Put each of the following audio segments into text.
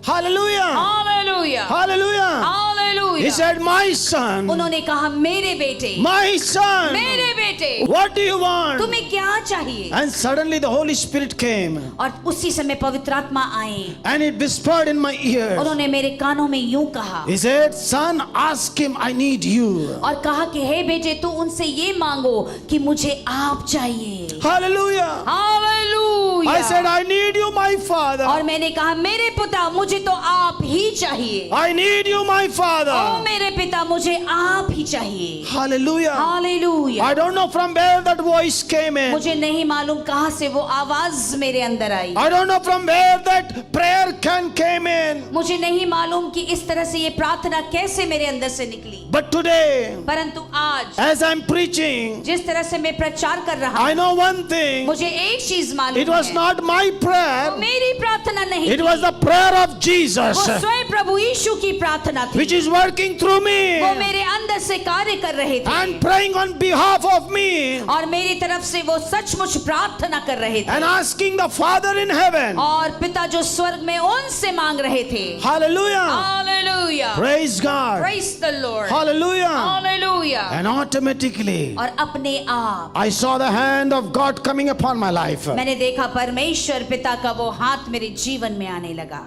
Hallelujah. Hallelujah. Hallelujah. Hallelujah. He said, my son, उन्होंने कहा मेरे बेटे, my son, मेरे बेटे, what do you want? तुम्हें क्या चाहिए? And suddenly the Holy Spirit came और उसी समय पवित्र आत्मा आए, and it whispered in my ears. उन्होंने मेरे कानों में यूं कहा, He said, son, ask him, I need you. और कहा कि हे बेटे तू उनसे ये मांगो कि मुझे आप चाहिए। Hallelujah. Hallelujah. I said, I need you, my father. और मैंने कहा मेरे पिता मुझे तो आप ही चाहिए। I need you, my O father. मेरे पिता मुझे आप ही चाहिए। Hallelujah. Hallelujah. I don't know from where that voice came in. मुझे नहीं मालूम कहाँ से वो आवाज मेरे अंदर आई। I don't know from where that prayer came in. मुझे नहीं मालूम कि इस तरह से ये प्रार्थना कैसे मेरे अंदर से निकली। But today, परंतु आज as I'm preaching, जिस तरह से मैं प्रचार कर रहा I हूँ, know one thing. मुझे एक चीज मालूम It was है, not my वो prayer. मेरी प्रार्थना नहीं It थी, was the prayer of Jesus, वो स्वयं प्रभु यीशु की प्रार्थना थी, which is working through me वो मेरे अंदर से कार्य कर रहे थे and praying on behalf of me और मेरी तरफ से वो सचमुच प्रार्थना कर रहे थे and asking the Father in heaven. और पिता जो स्वर्ग में उनसे मांग रहे थे। Hallelujah. Hallelujah. Praise God. Praise the Lord. Hallelujah. Hallelujah. And automatically, और अपने आप I saw the hand of God coming upon my life. मैंने देखा परमेश्वर पिता का वो हाथ मेरे जीवन में आने लगा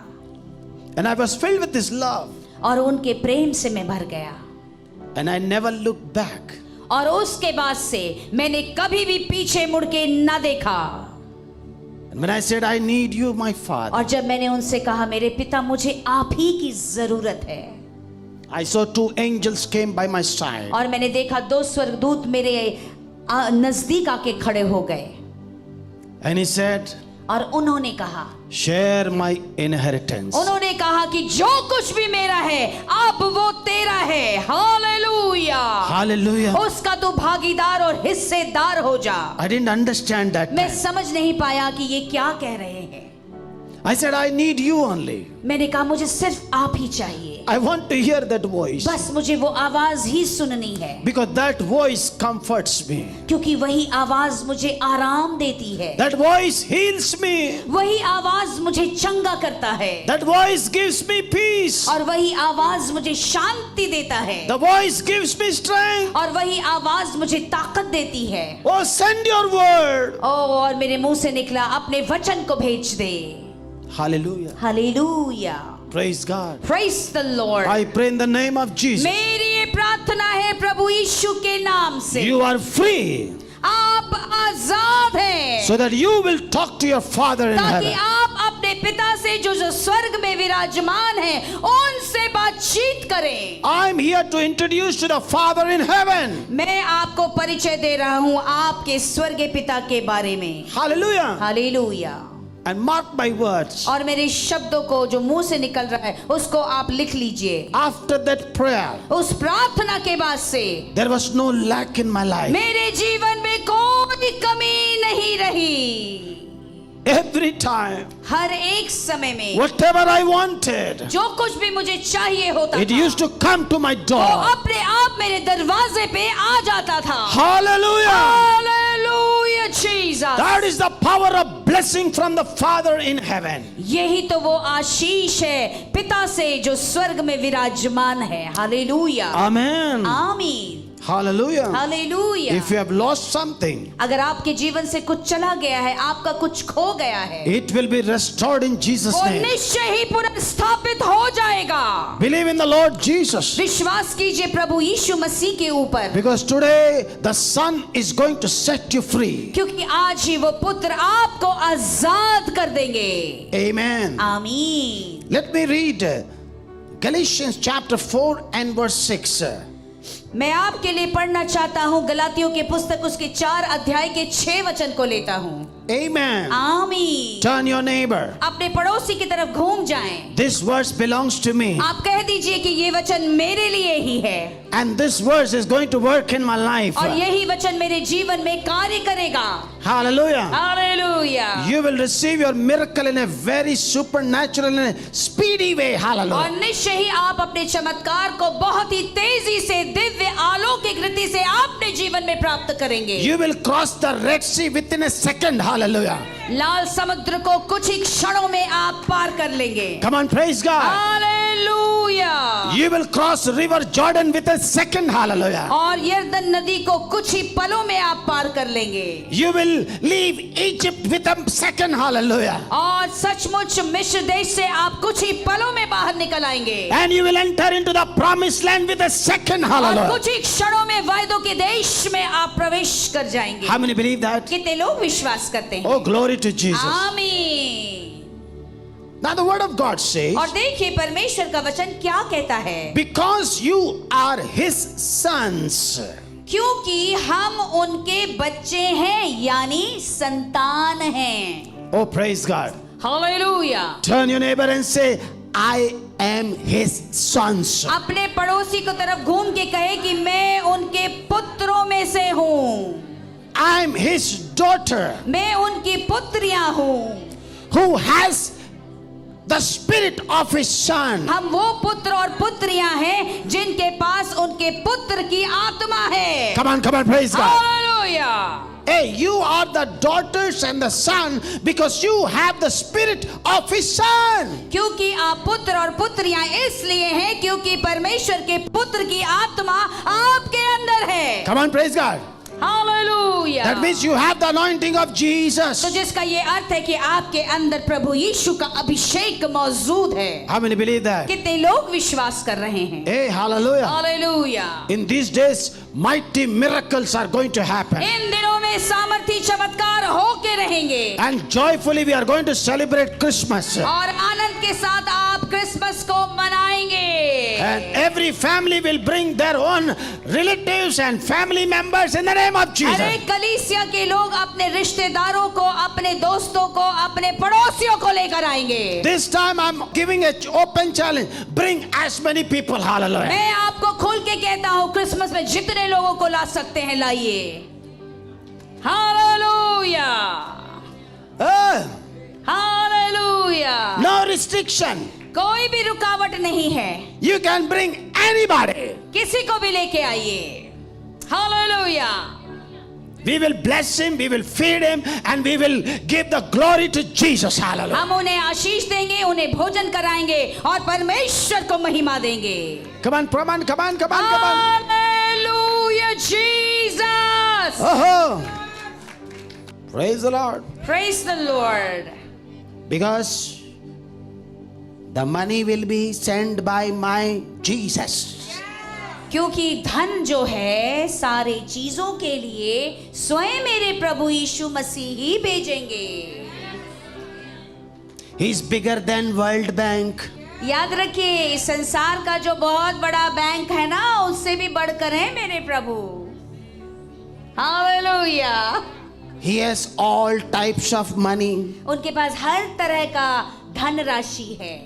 And I was filled with this love. और उनके प्रेम से मैं भर गया And I never looked back. और उसके बाद से मैंने कभी भी पीछे मुड़ के न देखा। And when I said, I need you, my Father, और जब मैंने उनसे कहा मेरे पिता मुझे आप ही की जरूरत है, I saw two angels came by my side. और मैंने देखा दो स्वर्गदूत मेरे नजदीक आके खड़े हो गए And he said, और उन्होंने कहा, share my inheritance. उन्होंने कहा कि जो कुछ भी मेरा है अब वो तेरा है। हालेलुया। Hallelujah. उसका तू भागीदार और हिस्सेदार हो जा। I didn't understand that मैं time. समझ नहीं पाया कि ये क्या कह रहे हैं। I said, I need you only. मैंने कहा मुझे सिर्फ आप ही चाहिए, I want to hear that voice. बस मुझे वो आवाज ही सुननी है, Because that voice comforts me. क्योंकि वही आवाज मुझे आराम देती है, That voice heals me. वही आवाज मुझे चंगा करता है, That voice gives me peace. और वही आवाज मुझे शांति देता है, The voice gives me strength. और वही आवाज मुझे ताकत देती है। Oh, send your word. ओ और मेरे मुंह से निकला अपने वचन को भेज दे। Hallelujah. Hallelujah. Praise God. Praise the Lord। I pray in the name of Jesus. मेरी ये प्रार्थना है प्रभु यीशु के नाम से, You are free आप आजाद हैं, so that you will talk to your Father in ताकि heaven. आप अपने पिता से जो स्वर्ग में विराजमान है उनसे बातचीत करें। I'm here to introduce to the Father in heaven. मैं आपको परिचय दे रहा हूँ आपके स्वर्गीय पिता के बारे में। Hallelujah. Hallelujah. And mark my words. और मेरे शब्दों को जो मुंह से निकल रहा है उसको आप लिख लीजिए। After that prayer, उस प्रार्थना के बाद से there was no lack in my life. मेरे जीवन में कोई कमी नहीं रही। Every time, हर एक समय में whatever I wanted, जो कुछ भी मुझे चाहिए होता it था, used to come to my वो door. अपने आप मेरे दरवाजे पे आ जाता था। Hallelujah. Hallelujah Jesus. That is the power of blessing from the Father in heaven. यही तो वो आशीष है पिता से जो स्वर्ग में विराजमान है। हालेलुया। Amen. आमीन। Hallelujah. Hallelujah. If you have lost something, अगर आपके जीवन से कुछ चला गया है, आपका कुछ खो गया है, it will be restored in Jesus' वो name. निश्चय ही पुनर्स्थापित हो जाएगा। Believe in the Lord Jesus. विश्वास कीजिए प्रभु यीशु मसीह के ऊपर, Because today the Son is going to set you free. क्योंकि आज ही वो पुत्र आपको आजाद कर देंगे। Amen. आमीन। Let me read Galatians chapter 4 and verse 6. मैं आपके लिए पढ़ना चाहता हूँ गलातियों के पुस्तक उसके 4 अध्याय के 6 वचन को लेता हूँ। Amen. आमीन। Turn your neighbor. अपने पड़ोसी की तरफ घूम जाएं। This verse belongs to me. आप कह दीजिए कि ये वचन मेरे लिए ही है, And this verse is going to work in my life. और यही वचन मेरे जीवन में कार्य करेगा। Hallelujah. Hallelujah. You will receive your miracle in a very supernatural and speedy way. और Hallelujah. निश्चय ही आप अपने चमत्कार को बहुत ही तेजी से दिव्य अलौकिक रीति से अपने जीवन में प्राप्त करेंगे। You will cross the Red Sea within a second. Hallelujah. लाल समुद्र को कुछ ही क्षणों में आप पार कर लेंगे। Come on, praise God. Hallelujah. You will cross River Jordan with a second. Hallelujah. और यरदन नदी को कुछ ही पलों में आप पार कर लेंगे। You will leave Egypt with a second. Hallelujah. और सचमुच मिस्र देश से आप कुछ ही पलों में बाहर निकल आएंगे। And you will enter into the promised land with a second. और Hallelujah. कुछ ही क्षणों में वायदों के देश में आप प्रवेश कर जाएंगे। How many believe that? कितने लोग विश्वास करते हैं? Oh, glory to Jesus. आमीन। Now the word of God says, और देखिए परमेश्वर का वचन क्या कहता है, because you are his sons. क्योंकि हम उनके बच्चे हैं यानी संतान हैं। Oh, praise God. Hallelujah. Turn your neighbor and say, I am his sons. अपने पड़ोसी को तरफ घूम के कहे कि मैं उनके पुत्रों में से हूँ, I am his daughter मैं उनकी पुत्रियां हूँ। who has the spirit of his son. हम वो पुत्र और पुत्रियां हैं जिनके पास उनके पुत्र की आत्मा है। Come on, praise God. Hallelujah. Hey, you are the daughters and the son because you have the spirit of his son. क्योंकि आप पुत्र और पुत्रियां इसलिए हैं क्योंकि परमेश्वर के पुत्र की आत्मा आपके अंदर है। Come on, praise God. Hallelujah. That means you have the anointing of Jesus. तो जिसका ये अर्थ है कि आपके अंदर प्रभु यीशु का अभिषेक मौजूद है। How many believe that? कितने लोग विश्वास कर रहे हैं? Hey, hallelujah. Hallelujah. In these days, mighty miracles are going to happen. इन दिनों में सामर्थी चमत्कार होके रहेंगे। And joyfully we are going to celebrate Christmas. और आनंद के साथ आप क्रिसमस को मनाएंगे। And every family will bring their own relatives and family members in the name of Jesus. अरे कलीसिया के लोग अपने रिश्तेदारों को, अपने दोस्तों को, अपने पड़ोसियों को लेकर आएंगे। This time I'm giving an open challenge. Bring as many people. Hallelujah. मैं आपको खुल के कहता हूँ, क्रिसमस में जितने लोगों को ला सकते हैं लाइए। हालेलुया। हालेलुया। No restriction. कोई भी रुकावट नहीं है। You can bring anybody. किसी को भी लेके आइए। Hallelujah. We will bless him, we will feed him, and we will give the glory to Jesus. Hallelujah. हम उन्हें आशीष देंगे, उन्हें भोजन कराएंगे और परमेश्वर को महिमा देंगे। Come on. Hallelujah, Jesus. Oh, praise the Lord. Praise the Lord. Because the money will be sent by my Jesus. क्योंकि धन जो है सारे चीजों के लिए स्वयं मेरे प्रभु यीशु मसीह ही भेजेंगे। He is bigger than World Bank. याद रखिए, इस संसार का जो बहुत बड़ा बैंक है ना, उससे भी बढ़कर है मेरे प्रभु। Hallelujah. He has all types of money. उनके पास हर तरह का धन राशि है।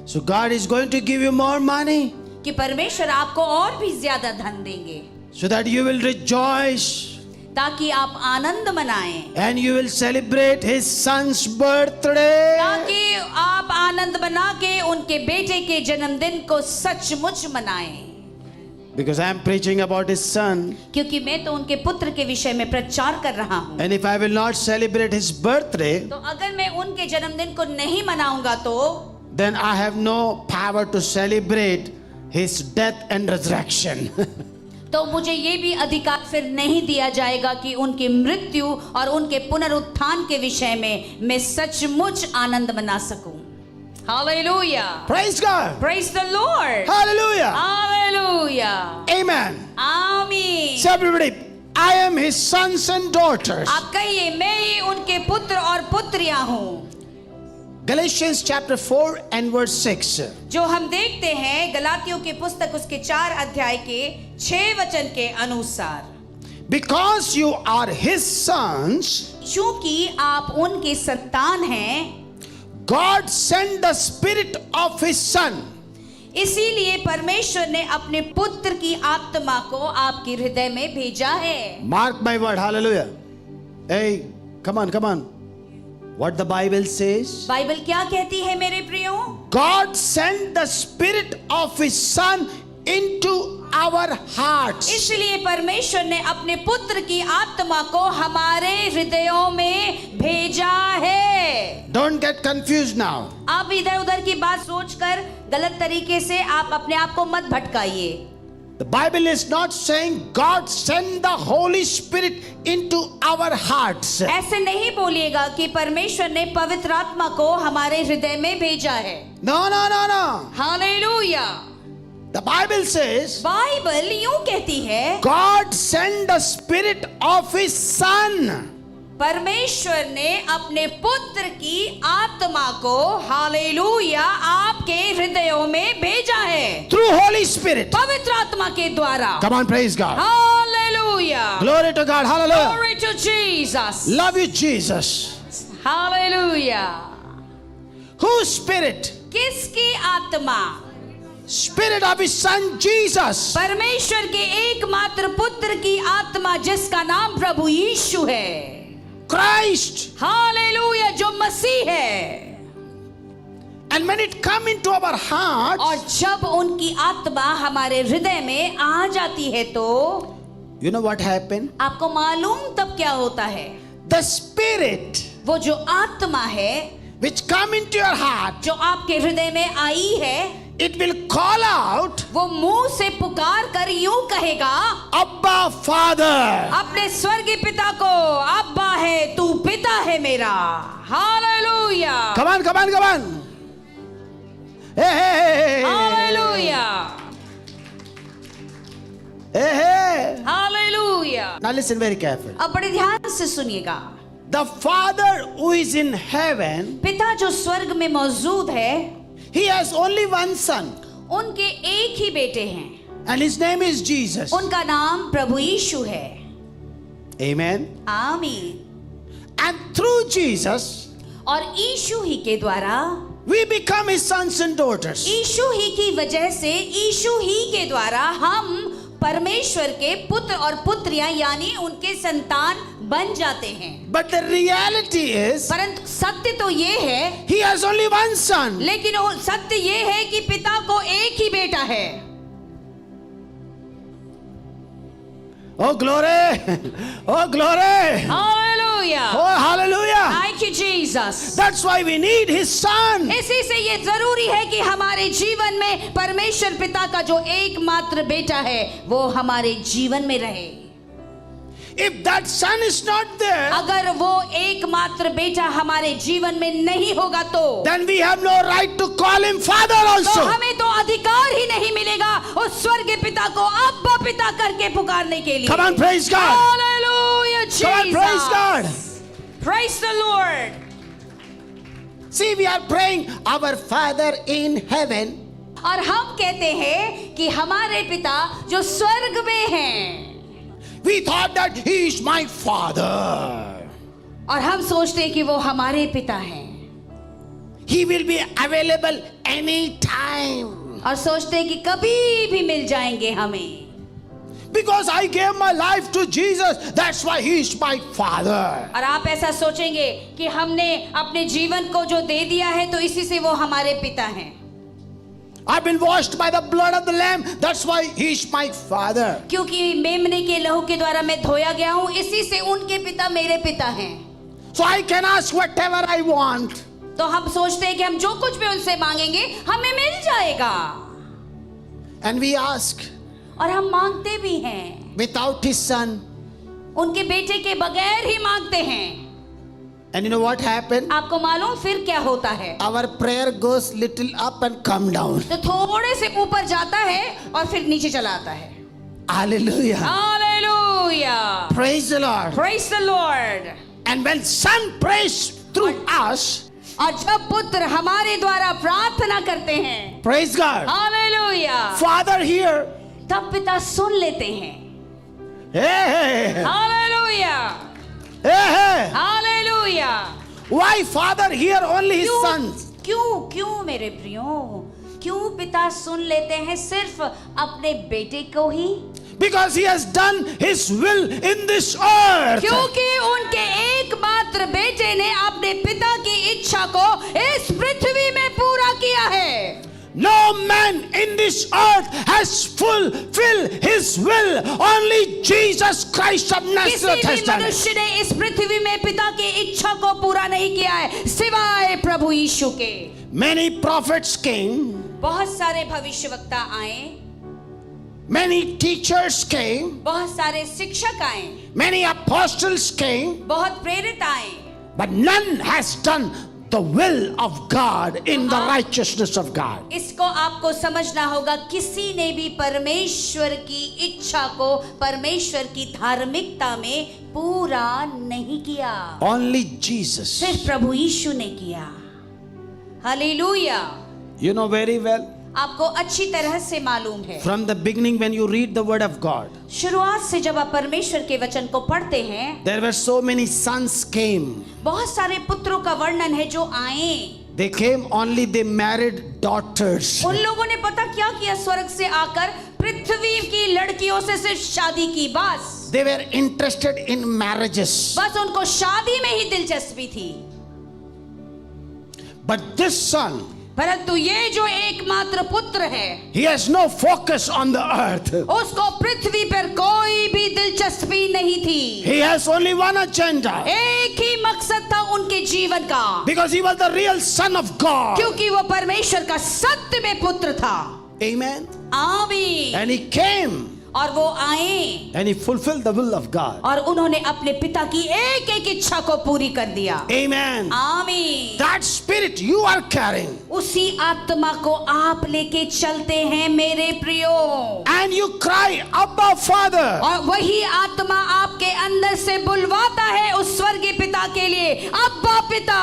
So God is going to give you more money कि परमेश्वर आपको और भी ज्यादा धन देंगे so that you will rejoice ताकि आप आनंद मनाएं, and you will celebrate his son's birthday. ताकि आप आनंद मना के उनके बेटे के जन्मदिन को सचमुच मनाएं। Because I am preaching about his son. क्योंकि मैं तो उनके पुत्र के विषय में प्रचार कर रहा हूँ। And if I will not celebrate his birthday, तो अगर मैं उनके जन्मदिन को नहीं मनाऊंगा तो then I have no power to celebrate his death and resurrection. तो मुझे ये भी अधिकार फिर नहीं दिया जाएगा कि उनकी मृत्यु और उनके पुनरुत्थान के विषय में मैं सचमुच आनंद मना सकूं। Hallelujah. Praise God. Praise the Lord. Hallelujah. Hallelujah. Amen. आमीन। So everybody, I am his sons and daughters. आप कहिए, मैं ही उनके पुत्र और पुत्रियां हूँ। Galatians chapter 4 and verse 6. जो हम देखते हैं गलातियों की पुस्तक उसके 4 अध्याय के 6 वचन के अनुसार, Because you are his sons, क्योंकि आप उनके संतान हैं, God sent the spirit of his son. इसीलिए परमेश्वर ने अपने पुत्र की आत्मा को आपके हृदय में भेजा है। Mark my word. Hallelujah. Hey, Come on, come on. What the Bible says? Bible क्या कहती है मेरे प्रियो? God sent the Spirit of His Son into our hearts. इसलिए परमेश्वर ने अपने पुत्र की आत्मा को हमारे हृदयों में भेजा है. Don't get confused now. आप इधर उधर की बात सोचकर गलत तरीके से आप अपने आप को मत भटकाइए. The Bible is not saying God sent the Holy Spirit into our hearts. ऐसे नहीं बोलिएगा कि परमेश्वर ने पवित्र आत्मा को हमारे हृदय में भेजा है. No, no, no, no. Hallelujah. The Bible says Bible यूं कहती है, God sent the Spirit of His Son. परमेश्वर ने अपने पुत्र की आत्मा को हालेलुया आपके हृदयों में भेजा है. Through Holy Spirit. पवित्र आत्मा के द्वारा. Come on, praise God. Hallelujah. Glory to God. Hallelujah. Glory to Jesus. Love you, Jesus. Hallelujah. Whose spirit? किसकी आत्मा? Spirit of His Son Jesus. परमेश्वर के एकमात्र पुत्र की आत्मा जिसका नाम प्रभु यीशु है. Christ. हालेलुया. जो मसीह है. And when it come into our hearts, और जब उनकी आत्मा हमारे हृदय में आ जाती है तो you know what happened? आपको मालूम तब क्या होता है? The Spirit वो जो आत्मा है which come into your heart, जो आपके हृदय में आई है, it will call out, वो मुंह से पुकार कर यूं कहेगा, Abba Father. अपने स्वर्गीय पिता को, अब्बा है तू पिता है मेरा. Hallelujah. Come on, come on, come on. Hey, hey, hey, hey. Hallelujah. Hey, hey. Hallelujah. Now listen very carefully. अब बड़े ध्यान से सुनिएगा. The Father who is in heaven, पिता जो स्वर्ग में मौजूद है, He has only one Son, उनके एक ही बेटे हैं. and His name is Jesus. उनका नाम प्रभु यीशु है. Amen. आमीन. And through Jesus, और यीशु ही के द्वारा, we become His sons and daughters. यीशु ही की वजह से, यीशु ही के द्वारा हम परमेश्वर के पुत्र और पुत्रियां यानी उनके संतान बन जाते हैं. But the reality is, परंतु सत्य तो ये है, He has only one Son. लेकिन सत्य ये है कि पिता को एक ही बेटा है. Oh glory! Oh glory! Hallelujah. Oh hallelujah! Thank you Jesus. That's why we need His Son. इसी से ये जरूरी है कि हमारे जीवन में परमेश्वर पिता का जो एकमात्र बेटा है वो हमारे जीवन में रहे. If that Son is not there, अगर वो एकमात्र बेटा हमारे जीवन में नहीं होगा तो then we have no right to call Him Father also. तो हमें तो अधिकार ही नहीं मिलेगा उस स्वर्गीय पिता को अब्बा पिता करके पुकारने के लिए. Come on, praise God. Hallelujah, Jesus. Come on, praise God. Praise the Lord. See, we are praying, Our Father in heaven. और हम कहते हैं कि हमारे पिता जो स्वर्ग में हैं. We thought that He is my Father. और हम सोचते हैं कि वो हमारे पिता हैं. He will be available any time. और सोचते हैं कि कभी भी मिल जाएंगे हमें. Because I gave my life to Jesus, that's why He is my Father. और आप ऐसा सोचेंगे कि हमने अपने जीवन को जो दे दिया है तो इसी से वो हमारे पिता हैं. I've been washed by the blood of the Lamb, that's why He is my Father. क्योंकि मेमने के लहू के द्वारा मैं धोया गया हूँ, इसी से उनके पिता मेरे पिता हैं. So I can ask whatever I want. तो हम सोचते हैं कि हम जो कुछ भी उनसे मांगेंगे हमें मिल जाएगा. And we ask और हम मांगते भी हैं. without His Son. उनके बेटे के बगैर ही मांगते हैं. And you know what happened? आपको मालूम फिर क्या होता है? Our prayer goes little up and come down. तो थोड़े से ऊपर जाता है और फिर नीचे चला आता है. Hallelujah. Hallelujah. Praise the Lord. Praise the Lord. And when Son prays through us, और जब पुत्र हमारे द्वारा प्रार्थना करते हैं, praise God. Hallelujah, Father here. तब पिता सुन लेते हैं. Hey, Hallelujah. hey. Hallelujah. Why Father here only His क्यों sons? क्यों क्यों मेरे प्रियो, क्यों पिता सुन लेते हैं सिर्फ अपने बेटे को ही? Because he has done his will in this earth. क्योंकि उनके एकमात्र बेटे ने अपने पिता की इच्छा को इस पृथ्वी में पूरा किया है। No man in this earth has fulfilled his will. Only Jesus Christ of Nazareth has किसी भी done it. मनुष्य ने इस पृथ्वी में पिता की इच्छा को पूरा नहीं किया है सिवाय प्रभु यीशु के। Many prophets came, बहुत सारे भविष्यवक्ता आए, many teachers came, बहुत सारे शिक्षक आए, many apostles came, बहुत प्रेरित आए, but none has done the will of God in the righteousness of God. इसको आपको समझना होगा, किसी ने भी परमेश्वर की इच्छा को परमेश्वर की धार्मिकता में पूरा नहीं किया। Only Jesus. सिर्फ प्रभु यीशु ने किया। Hallelujah. You know very well, आपको अच्छी तरह से मालूम है, from the beginning when you read the word of God, शुरुआत से जब आप परमेश्वर के वचन को पढ़ते हैं, there were so many sons came. बहुत सारे पुत्रों का वर्णन है जो आए। They came only, they married daughters. उन लोगों ने पता क्या किया, स्वर्ग से आकर पृथ्वी की लड़कियों से सिर्फ शादी की। बस They were interested in marriages. बस उनको शादी में ही दिलचस्पी थी। But this son, परंतु ये जो एकमात्र पुत्र है, he has no focus on the earth. उसको पृथ्वी पर कोई भी दिलचस्पी नहीं थी। He has only one agenda. एक ही मकसद था उनके जीवन का, Because he was the real son of God. क्योंकि वो परमेश्वर का सत्य में पुत्र था। Amen. आमीन। And he came और वो आए and he fulfilled the will of God. और उन्होंने अपने पिता की एक एक इच्छा को पूरी कर दिया। Amen. आमीन। That spirit you are carrying. उसी आत्मा को आप लेके चलते हैं मेरे प्रियो। And you cry, Abba Father. और वही आत्मा आपके अंदर से बुलवाता है उस स्वर्गीय पिता के लिए, अब्बा पिता।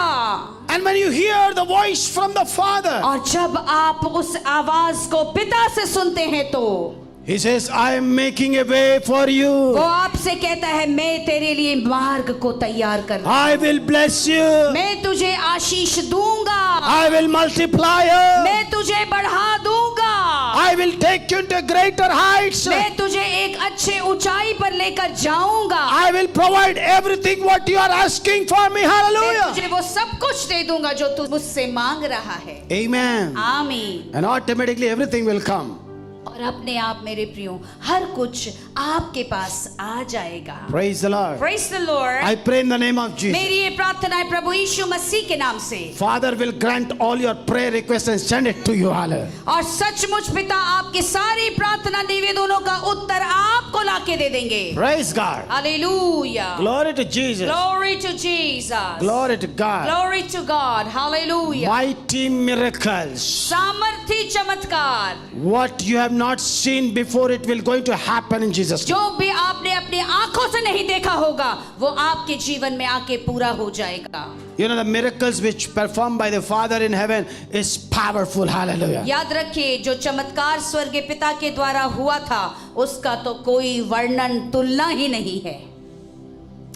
And when you hear the voice from the Father, और जब आप उस आवाज को पिता से सुनते हैं तो he says, I am making a way for वो you. आपसे कहता है, मैं तेरे लिए मार्ग को तैयार कर रहा I will bless you. हूं, मैं तुझे आशीष दूंगा, I will multiply you. मैं तुझे बढ़ा दूंगा, I will take you to greater heights. मैं तुझे एक अच्छे ऊंचाई पर लेकर जाऊंगा, I will provide everything what you are asking for me. मैं Hallelujah. तुझे वो सब कुछ दे दूंगा जो तू मुझसे मांग रहा है। Amen. आमीन। And automatically everything will come. और अपने आप मेरे प्रियो हर कुछ आपके पास आ जाएगा। Praise the Lord. Praise the Lord। I pray in the name of Jesus. मेरी ये प्रार्थना है प्रभु यीशु मसीह के नाम से। Father will grant all your prayer requests and send it to you. Hallelujah. और सचमुच पिता आपकी सारी प्रार्थना निवेदनों का उत्तर आपको लाके दे देंगे। Praise God. Hallelujah. Glory to Jesus. Glory to Jesus। Glory to God. Glory to God। Hallelujah. Mighty miracles. सामर्थी चमत्कार, What you have not seen before, it will going to happen in Jesus' name. जो भी आपने अपनी आंखों से नहीं देखा होगा वो आपके जीवन में आके पूरा हो जाएगा। You know, the miracles which performed by the Father in heaven is powerful. Hallelujah. याद रखिए, जो चमत्कार स्वर्गीय पिता के द्वारा हुआ था उसका तो कोई वर्णन तुलना ही नहीं है।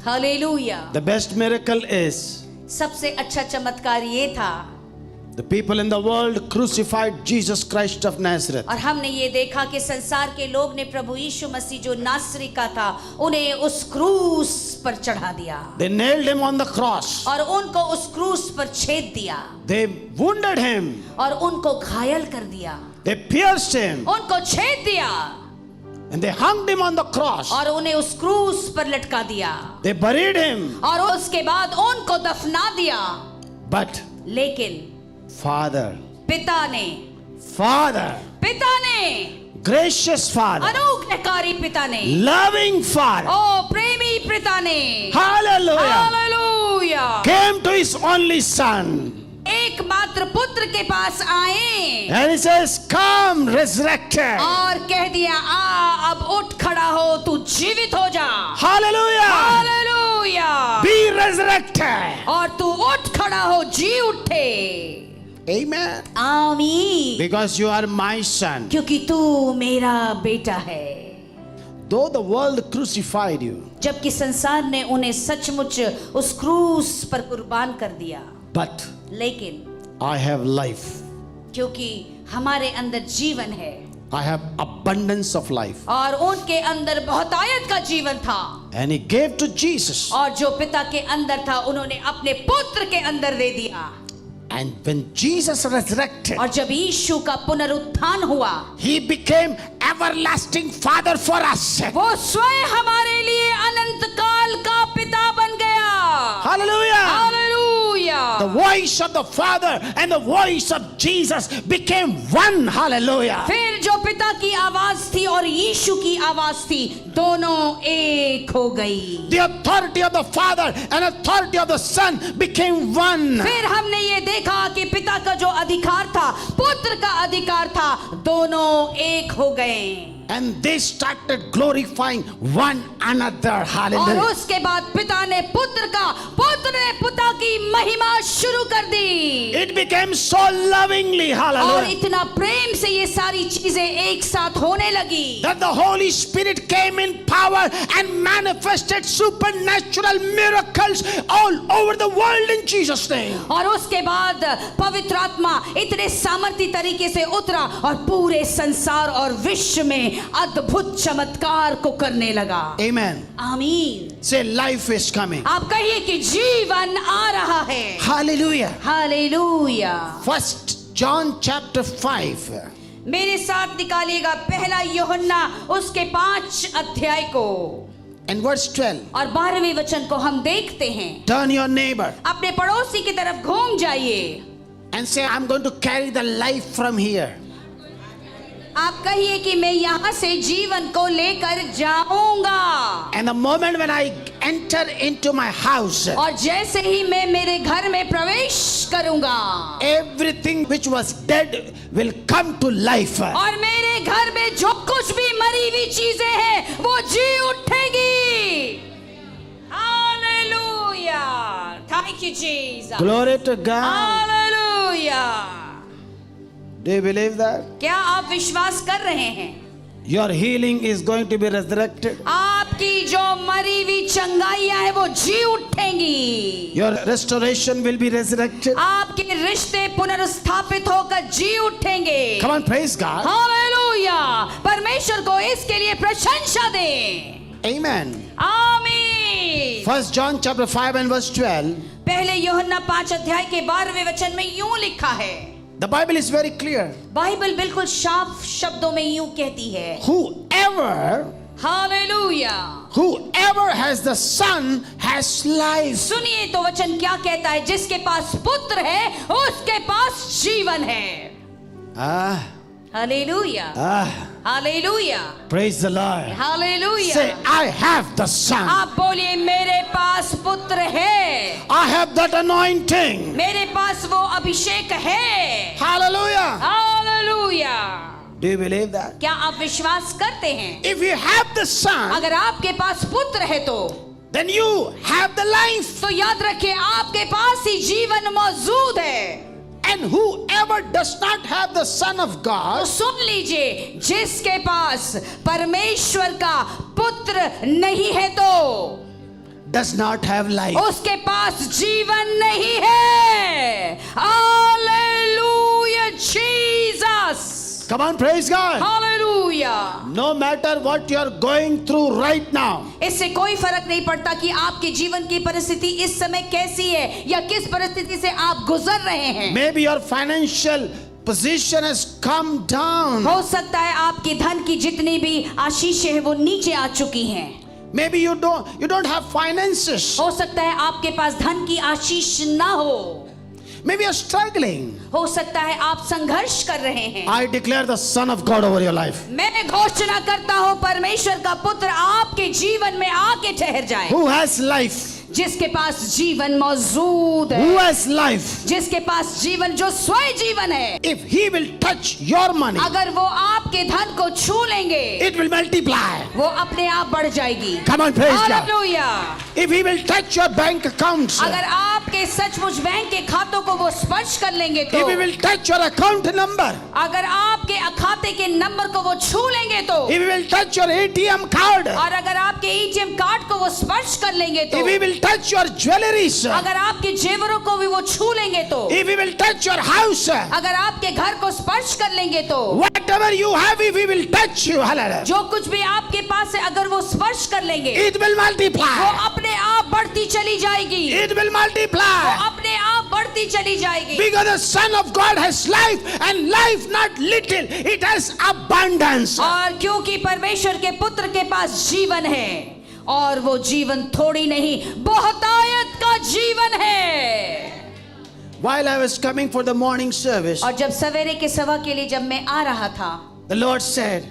Hallelujah. The best miracle is सबसे अच्छा चमत्कार ये था, the people in the world crucified Jesus Christ of Nazareth. और हमने ये देखा कि संसार के लोग ने प्रभु यीशु मसीह जो नासरी का था उन्हें उस क्रूस पर चढ़ा दिया, They nailed him on the cross. और उनको उस क्रूस पर छेद दिया, They wounded him. और उनको घायल कर दिया, They pierced him. उनको छेद दिया, And they hung him on the cross. और उन्हें उस क्रूस पर लटका दिया, They buried him. और उसके बाद उनको दफना दिया। But लेकिन Father, पिता ने, gracious Father, अनुग्रहकारी पिता ने, loving Father, ओ प्रेमी पिता ने, hallelujah, hallelujah, came to his only son. एकमात्र पुत्र के पास आए And he says, come resurrected. और कह दिया, आ अब उठ खड़ा हो, तू जीवित हो जा। Hallelujah. हालेलुया। Be resurrected. और तू उठ खड़ा हो, जी उठे। Amen. आमीन। Because you are my son. क्योंकि तू मेरा बेटा है। Though the world crucified you, जबकि संसार ने उन्हें सचमुच उस क्रूस पर कुर्बान कर दिया, but लेकिन I have life. क्योंकि हमारे अंदर जीवन है, I have abundance of life. और उनके अंदर बहुतायत का जीवन था। And he gave to Jesus. और जो पिता के अंदर था उन्होंने अपने पुत्र के अंदर दे दिया। And when Jesus resurrected, और जब यीशु का पुनरुत्थान हुआ, he became everlasting Father for us. वो स्वयं हमारे लिए अनंत काल का पिता बन गया। Hallelujah. Hallelujah. The voice of the Father and the voice of Jesus became one. Hallelujah. फिर जो पिता की आवाज थी और यीशु की आवाज थी, दोनों एक हो गई। The authority of the Father and authority of the Son became one. फिर हमने ये देखा कि पिता का जो अधिकार था, पुत्र का अधिकार था, दोनों एक हो गए। And they started glorifying one another. और Hallelujah. उसके बाद पिता ने पुत्र का, पुत्र ने पिता की महिमा शुरू कर दी। It became so lovingly. और Hallelujah. इतना प्रेम से ये सारी चीजें एक साथ होने लगी That the Holy Spirit came in power and manifested supernatural miracles all over the world in Jesus' name. और उसके बाद पवित्र आत्मा इतने सामर्थ्य तरीके से उतरा और पूरे संसार और विश्व में अद्भुत चमत्कार को करने लगा। Amen. आमीन। Say life is coming. आप कहिए कि जीवन आ रहा है। Hallelujah. Hallelujah. First John chapter 5 मेरे साथ निकालिएगा पहला यूहन्ना उसके 5 अध्याय को and verse 12. और 12वें वचन को हम देखते हैं। Turn your neighbor अपने पड़ोसी की तरफ घूम जाइए and say, I'm going to carry the life from here. आप कहिए कि मैं यहाँ से जीवन को लेकर जाऊंगा। And the moment when I enter into my house, और जैसे ही मैं मेरे घर में प्रवेश करूंगा, everything which was dead will come to life. और मेरे घर में जो कुछ भी मरी हुई चीजें हैं वो जी उठेगी। Hallelujah. Thank you Jesus. Glory to God. Hallelujah. Do you believe that? क्या आप विश्वास कर रहे हैं? Your healing is going to be resurrected. आपकी जो मरी हुई चंगाइयां हैं वो जी उठेंगी। Your restoration will be resurrected. आपके रिश्ते पुनर्स्थापित होकर जी उठेंगे। Come on, praise God. Hallelujah. परमेश्वर को इसके लिए प्रशंसा दें। Amen. आमीन। First John chapter 5 and verse 12. पहले यूहन्ना 5 अध्याय के 12वें वचन में यूं लिखा है। The Bible is very clear. Bible बिल्कुल साफ शब्दों में यूं कहती है। Whoever hallelujah. has the Son has life. सुनिए तो वचन क्या कहता है। जिसके पास पुत्र है उसके पास जीवन है। Hallelujah. Hallelujah. Praise the Lord. Hallelujah. Say, I have the Son. आप बोलिए मेरे पास पुत्र है। I have that anointing. मेरे पास वो अभिषेक है। Hallelujah. Hallelujah. Do you believe that? क्या आप विश्वास करते हैं? If you have the Son, अगर आपके पास पुत्र है तो then you have the life. तो याद रखिए आपके पास ही जीवन मौजूद है। And whoever does not have the Son of तो God सुन लीजिए, जिसके पास परमेश्वर का पुत्र नहीं है तो does not have life. उसके पास जीवन नहीं है। Hallelujah Jesus. Come on, praise God. Hallelujah. No matter what you are going through right now, इससे कोई फर्क नहीं पड़ता कि आपके जीवन की परिस्थिति इस समय कैसी है या किस परिस्थिति से आप गुजर रहे हैं। maybe your financial position has come down. हो सकता है आपकी धन की जितनी भी आशीषें हैं वो नीचे आ चुकी हैं। Maybe you don't have finances. हो सकता है आपके पास धन की आशीष ना हो। Maybe you're struggling. हो सकता है आप संघर्ष कर रहे हैं। I declare the Son of God over your life. मैं घोषणा करता हूँ परमेश्वर का पुत्र आपके जीवन में आके ठहर जाए। Who has life? जिसके पास जीवन मौजूद है। Who has life? जिसके पास जीवन जो स्वयं जीवन है। If he will touch your money, अगर वो आपके धन को छू लेंगे it will multiply. वो अपने आप बढ़ जाएगी। Come on, praise God. Hallelujah. If he will touch your bank accounts, अगर आपके सचमुच बैंक के खातों को वो स्पर्श कर लेंगे तो if he will touch your account number, अगर आपके खाते के नंबर को वो छू लेंगे तो if he will touch your ATM card, और अगर आपके ATM कार्ड को वो स्पर्श कर लेंगे तो if he will touch your jewelries, अगर आपके जेवरों को भी वो छू लेंगे तो, if he will touch your house, अगर आपके घर को स्पर्श कर लेंगे तो, whatever you have, if he will touch you, hallelujah, जो कुछ भी आपके पास है अगर वो स्पर्श कर लेंगे, it will वो multiply. अपने आप बढ़ती चली जाएगी, It will वो multiply. अपने आप बढ़ती चली जाएगी। Because the Son of God has life, and life not little, it has abundance. और क्योंकि परमेश्वर के पुत्र के पास जीवन है, और वो जीवन थोड़ी नहीं बहुतायत का जीवन है। While I was coming for the morning service, और जब सवेरे के सभा के लिए जब मैं आ रहा था, the Lord said,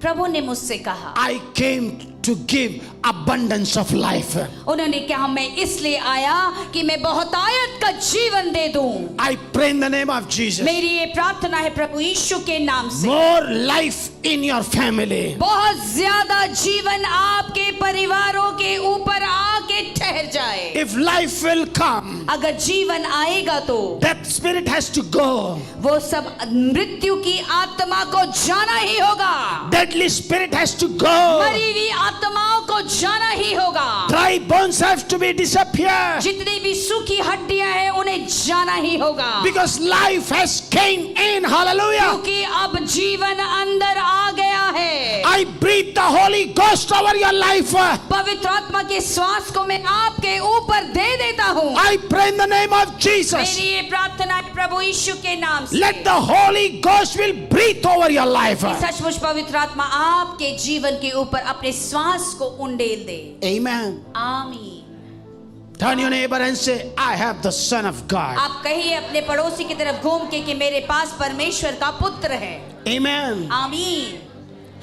प्रभु ने मुझसे कहा, I came to give abundance of life. उन्होंने कहा मैं इसलिए आया कि मैं बहुतायत का जीवन दे दूं। I pray in the name of Jesus. मेरी ये प्रार्थना है प्रभु यीशु के नाम से, More life in your family. बहुत ज्यादा जीवन आपके परिवारों के ऊपर आके ठहर जाए। If life will come, अगर जीवन आएगा तो that spirit has to go. वो सब मृत्यु की आत्मा को जाना ही होगा, Deadly spirit has to go. मरी हुई आत्माओं को जाना ही होगा, Dry bones have to be disappear. जितनी भी सूखी हड्डियां हैं उन्हें जाना ही होगा, Because life has came in. Hallelujah. क्योंकि अब जीवन अंदर आ गया है। I breathe the Holy Ghost over your life. पवित्र आत्मा के श्वास को मैं आपके ऊपर दे देता हूँ। I pray in the name of Jesus. मेरी ये प्रार्थना है प्रभु यीशु के नाम से, Let the Holy Ghost will breathe over your life. कि सचमुच पवित्र आत्मा आपके जीवन के ऊपर अपने श्वास को उंडेल दे। Amen. आमीन। Turn your neighbor and say, I have the Son of God. आप कहिए अपने पड़ोसी की तरफ घूम के कि मेरे पास परमेश्वर का पुत्र है। Amen. आमीन।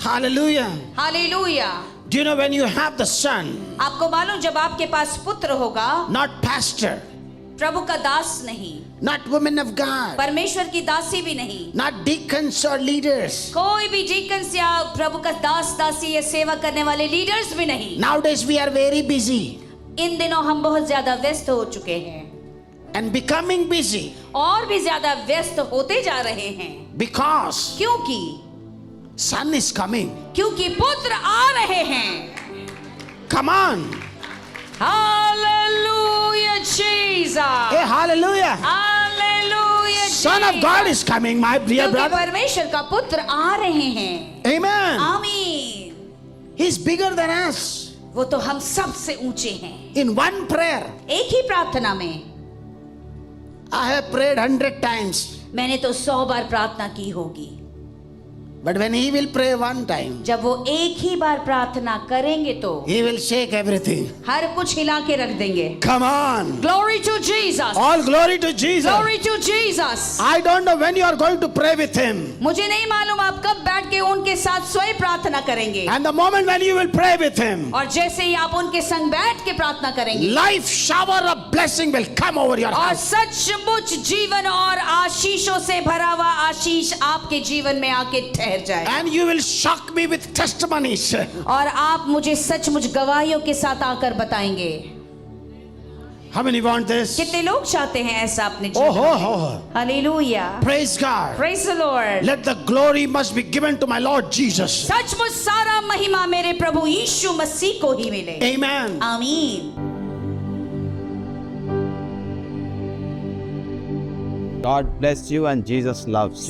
Hallelujah. Hallelujah. Do you know when you have the Son, आपको मालूम जब आपके पास पुत्र होगा, not pastor, प्रभु का दास नहीं, not women of God, परमेश्वर की दासी भी नहीं, not deacons or leaders. कोई भी डीकन्स या प्रभु का दास दासी या सेवा करने वाले लीडर्स भी नहीं। Nowadays we are very busy इन दिनों हम बहुत ज्यादा व्यस्त हो चुके हैं and becoming busy और भी ज्यादा व्यस्त होते जा रहे हैं, because क्योंकि Son is coming. पुत्र आ रहे हैं। Come on. Hallelujah Jesus, Hey, hallelujah. Hallelujah. Son of God is coming, my dear क्योंकि brother. परमेश्वर का पुत्र आ रहे हैं। Amen. आमीन। He's bigger than us. वो तो हम सब से ऊंचे हैं। In one prayer, एक ही प्रार्थना में I have prayed 100 times. मैंने तो 100 बार प्रार्थना की होगी, But when he will pray one time, जब वो एक ही बार प्रार्थना करेंगे तो he will shake everything. हर कुछ हिला के रख देंगे। Come on. Glory to Jesus, All glory to Jesus. glory to Jesus। I don't know when you are going to pray with him. मुझे नहीं मालूम आप कब बैठ के उनके साथ स्वयं प्रार्थना करेंगे, And the moment when you will pray with him, और जैसे ही आप उनके संग बैठ के प्रार्थना करेंगे, life shower of blessing will come over your और house. सचमुच जीवन और आशीषों से भरा हुआ आशीष आपके जीवन में आके ठहर जाए, And you will shock me with testimonies. और आप मुझे सचमुच गवाहियों के साथ आकर बताएंगे। How many want this? कितने लोग चाहते हैं ऐसा अपने Oh, जीवन oh, में? oh. Hallelujah, Praise God. Praise the Lord. Let the glory must be given to my Lord Jesus. सचमुच सारा महिमा मेरे प्रभु यीशु मसीह को ही मिले। Amen. आमीन। God bless you and Jesus loves you.